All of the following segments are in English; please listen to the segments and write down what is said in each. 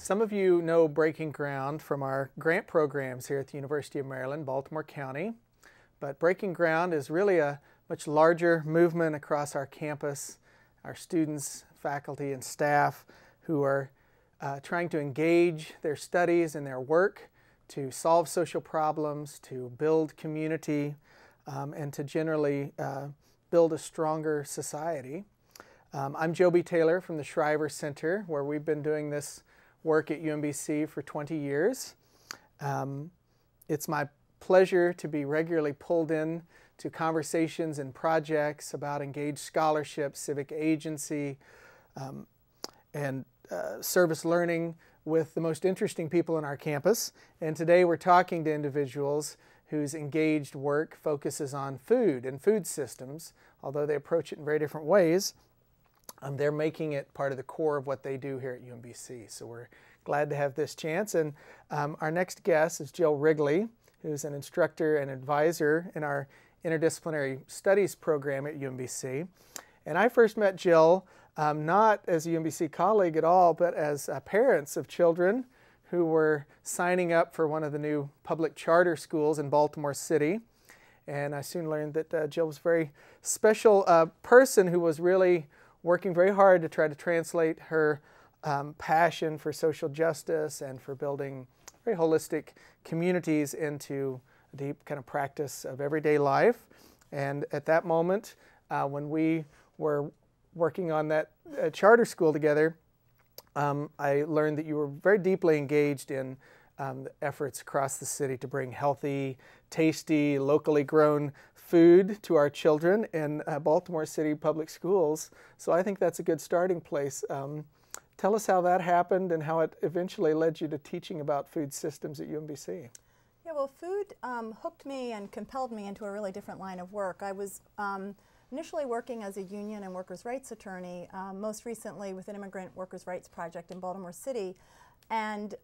Some of you know Breaking Ground from our grant programs here at the University of Maryland, Baltimore County. But Breaking Ground is really a much larger movement across our campus, our students, faculty, and staff who are trying to engage their studies and their work to solve social problems, to build community, and to generally build a stronger society. I'm Joby Taylor from the Shriver Center, where we've been doing this work at UMBC for 20 years. It's my pleasure to be regularly pulled in to conversations and projects about engaged scholarship, civic agency, and service learning with the most interesting people on our campus. And today we're talking to individuals whose engaged work focuses on food and food systems. Although they approach it in very different ways, they're making it part of the core of what they do here at UMBC. So we're glad to have this chance. And our next guest is Jill Wrigley, who's an instructor and advisor in our interdisciplinary studies program at UMBC. And I first met Jill not as a UMBC colleague at all, but as parents of children who were signing up for one of the new public charter schools in Baltimore City. And I soon learned that Jill was a very special person who was really working very hard to try to translate her passion for social justice and for building very holistic communities into a deep kind of practice of everyday life. And at that moment, when we were working on that charter school together, I learned that you were very deeply engaged in the efforts across the city to bring healthy, tasty, locally grown food to our children in Baltimore City public schools. So I think that's a good starting place. Tell us how that happened and how it eventually led you to teaching about food systems at UMBC. Yeah, well, food hooked me and compelled me into a really different line of work. I was initially working as a union and workers' rights attorney, most recently with an immigrant workers' rights project in Baltimore City, and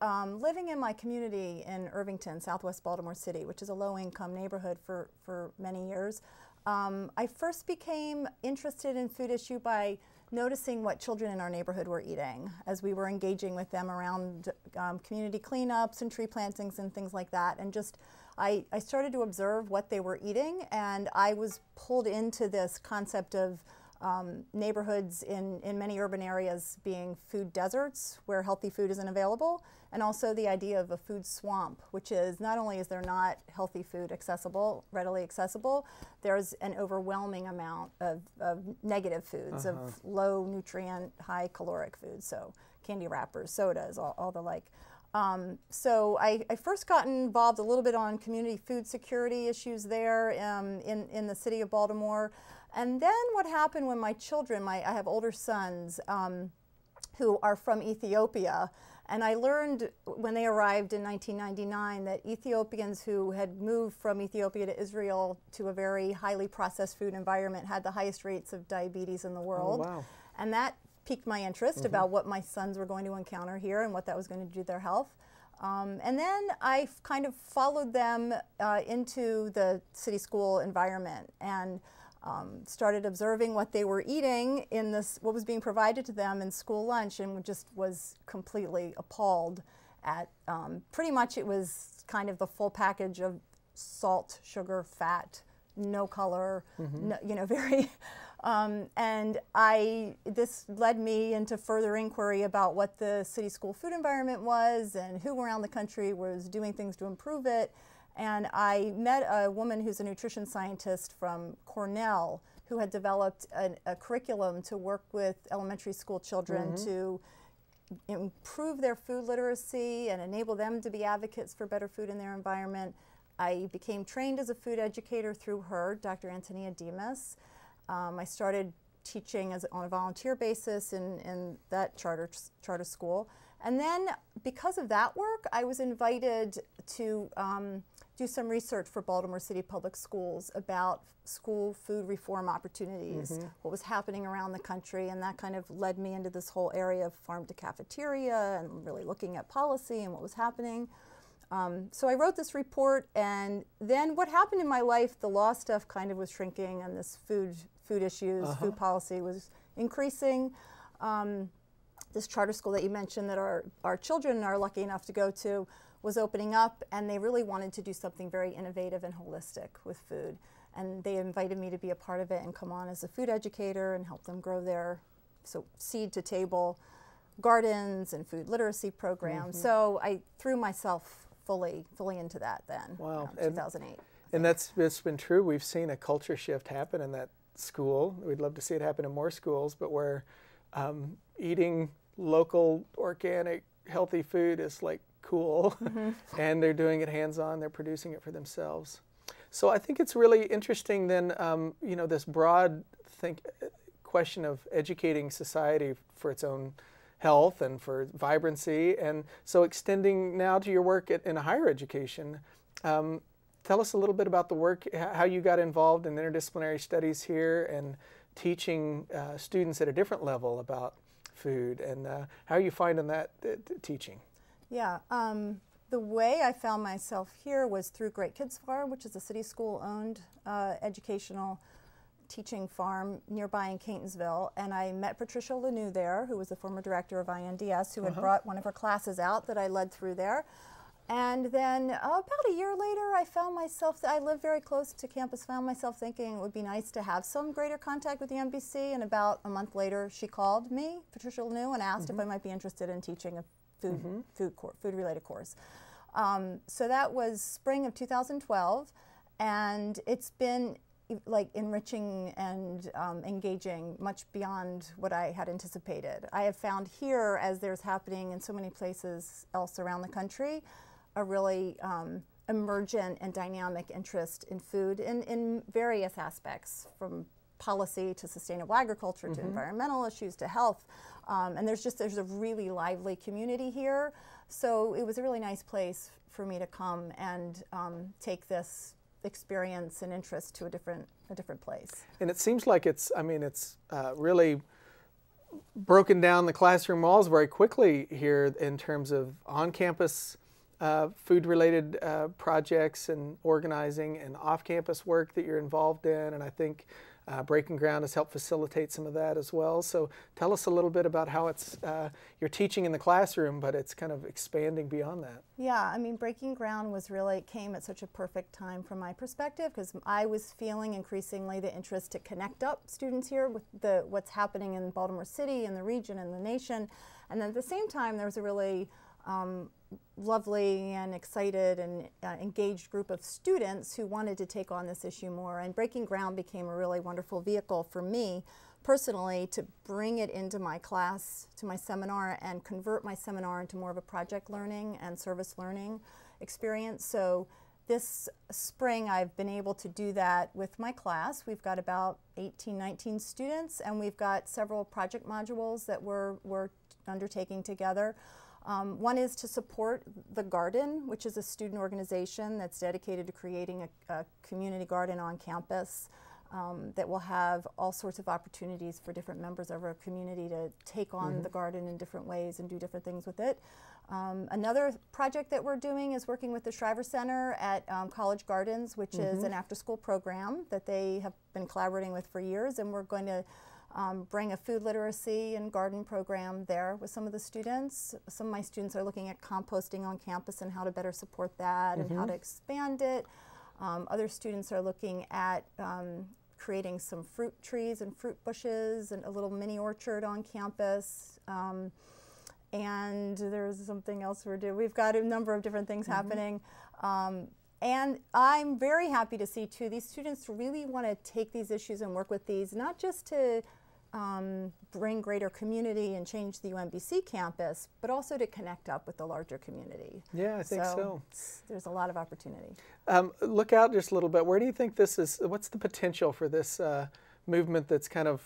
living in my community in Irvington, southwest Baltimore City, which is a low-income neighborhood for many years. I first became interested in food issue by noticing what children in our neighborhood were eating as we were engaging with them around community cleanups and tree plantings and things like that. And just, I started to observe what they were eating, and I was pulled into this concept of neighborhoods in many urban areas being food deserts where healthy food isn't available, and also the idea of a food swamp, which is not only is there not healthy food accessible, readily accessible, there's an overwhelming amount of negative foods, of low nutrient, high caloric foods, so candy wrappers, sodas, all the like. So I first got involved a little bit on community food security issues there in the city of Baltimore. And then what happened when my children, I have older sons who are from Ethiopia, and I learned when they arrived in 1999 that Ethiopians who had moved from Ethiopia to Israel to a very highly processed food environment had the highest rates of diabetes in the world. Oh, wow. And that piqued my interest about what my sons were going to encounter here and what that was going to do to their health. And then I kind of followed them into the city school environment and started observing what they were eating in this, what was being provided to them in school lunch, and just was completely appalled at, pretty much it was kind of the full package of salt, sugar, fat, no color, no, you know, very, and this led me into further inquiry about what the city school food environment was and who around the country was doing things to improve it. And I met a woman who's a nutrition scientist from Cornell who had developed a curriculum to work with elementary school children to improve their food literacy and enable them to be advocates for better food in their environment. I became trained as a food educator through her, Dr. Antonia Demas. I started teaching on a volunteer basis in that charter school. And then because of that work, I was invited to do some research for Baltimore City Public Schools about school food reform opportunities, what was happening around the country, and that kind of led me into this whole area of farm to cafeteria and really looking at policy and what was happening. So I wrote this report, and then what happened in my life, the law stuff kind of was shrinking, and this food issues, food policy was increasing. this charter school that you mentioned that our children are lucky enough to go to was opening up, and they really wanted to do something very innovative and holistic with food. And they invited me to be a part of it and come on as a food educator and help them grow their seed to table gardens and food literacy programs. So I threw myself fully into that then. Wow. 2008. And it's been true. We've seen a culture shift happen in that school. We'd love to see it happen in more schools, but where eating local, organic, healthy food is like cool, and they're doing it hands-on. They're producing it for themselves. So I think it's really interesting then, you know, this broad question of educating society for its own health and for vibrancy, and so extending now to your work in higher education. Tell us a little bit about the work, how you got involved in interdisciplinary studies here and teaching students at a different level about food, and how are you finding that teaching? Yeah, the way I found myself here was through Great Kids Farm, which is a city school-owned educational teaching farm nearby in Catonsville, and I met Patricia Lanou there, who was the former director of INDS, who had brought one of her classes out that I led through there. And then about a year later, I found myself, I live very close to campus, found myself thinking it would be nice to have some greater contact with the UMBC, and about a month later, she called me, Patricia Lanou, and asked if I might be interested in teaching a food-related course. So that was spring of 2012, and it's been like enriching and engaging much beyond what I had anticipated. I have found here, as there's happening in so many places else around the country, a really emergent and dynamic interest in food in various aspects, from policy to sustainable agriculture to environmental issues to health. And there's a really lively community here. So it was a really nice place for me to come and take this experience and interest to a different place. And it seems like it's really broken down the classroom walls very quickly here in terms of on-campus food-related projects and organizing, and off-campus work that you're involved in, and I think BreakingGround has helped facilitate some of that as well. So tell us a little bit about how it's you're teaching in the classroom, but it's kind of expanding beyond that. Yeah, I mean, BreakingGround came at such a perfect time from my perspective, because I was feeling increasingly the interest to connect up students here with what's happening in Baltimore City and the region and the nation, and then at the same time there was a really lovely and excited and engaged group of students who wanted to take on this issue more, and BreakingGround became a really wonderful vehicle for me personally to bring it into my class, to my seminar, and convert my seminar into more of a project learning and service learning experience. So this spring I've been able to do that with my class. We've got about 18, 19 students, and we've got several project modules that we're undertaking together. One is to support the Garden, which is a student organization that's dedicated to creating a community garden on campus that will have all sorts of opportunities for different members of our community to take on the garden in different ways and do different things with it. Another project that we're doing is working with the Shriver Center at College Gardens, which is an after-school program that they have been collaborating with for years, and we're going to bring a food literacy and garden program there with some of the students. Some of my students are looking at composting on campus and how to better support that and how to expand it. Other students are looking at creating some fruit trees and fruit bushes and a little mini orchard on campus. And there's something else we're doing. We've got a number of different things happening. And I'm very happy to see, too, these students really want to take these issues and work with these, not just to bring greater community and change the UMBC campus, but also to connect up with the larger community. Yeah, I think so. There's a lot of opportunity. Look out just a little bit. Where do you think this is, what's the potential for this movement that's kind of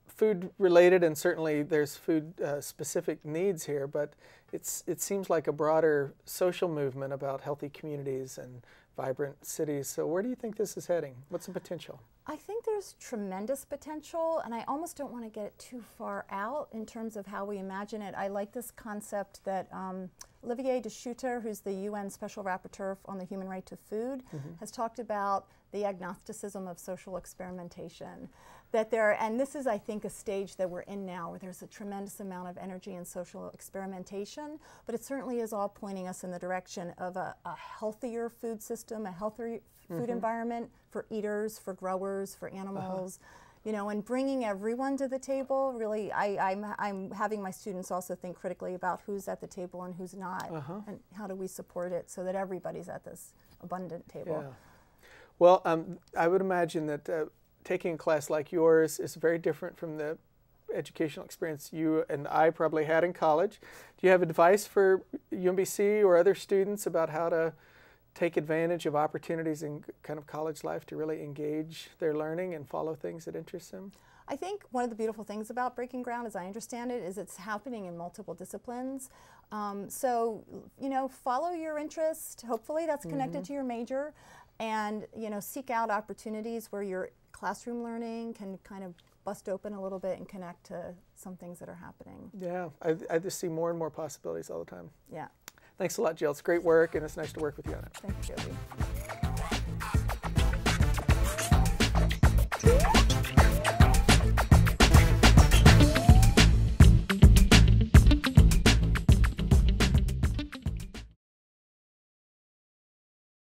food related, and certainly there's food specific needs here, but it seems like a broader social movement about healthy communities and vibrant cities. So where do you think this is heading? What's the potential? I think there's tremendous potential, and I almost don't want to get it too far out in terms of how we imagine it. I like this concept that Olivier de Schutter, who's the UN Special Rapporteur on the human right to food, has talked about the agnosticism of social experimentation. that there, and this is, I think, a stage that we're in now where there's a tremendous amount of energy and social experimentation, but it certainly is all pointing us in the direction of a healthier food system, a healthier food environment for eaters, for growers, for animals, you know, and bringing everyone to the table. Really, I'm having my students also think critically about who's at the table and who's not, and how do we support it so that everybody's at this abundant table. Yeah. Well, I would imagine that taking a class like yours is very different from the educational experience you and I probably had in college. Do you have advice for UMBC or other students about how to take advantage of opportunities in kind of college life to really engage their learning and follow things that interest them? I think one of the beautiful things about Breaking Ground, as I understand it, is it's happening in multiple disciplines. So, you know, follow your interest. Hopefully that's connected to your major. And, you know, seek out opportunities where your classroom learning can kind of bust open a little bit and connect to some things that are happening. Yeah, I just see more and more possibilities all the time. Yeah. Thanks a lot, Jill. It's great work, and it's nice to work with you on it. Thank you, Joby.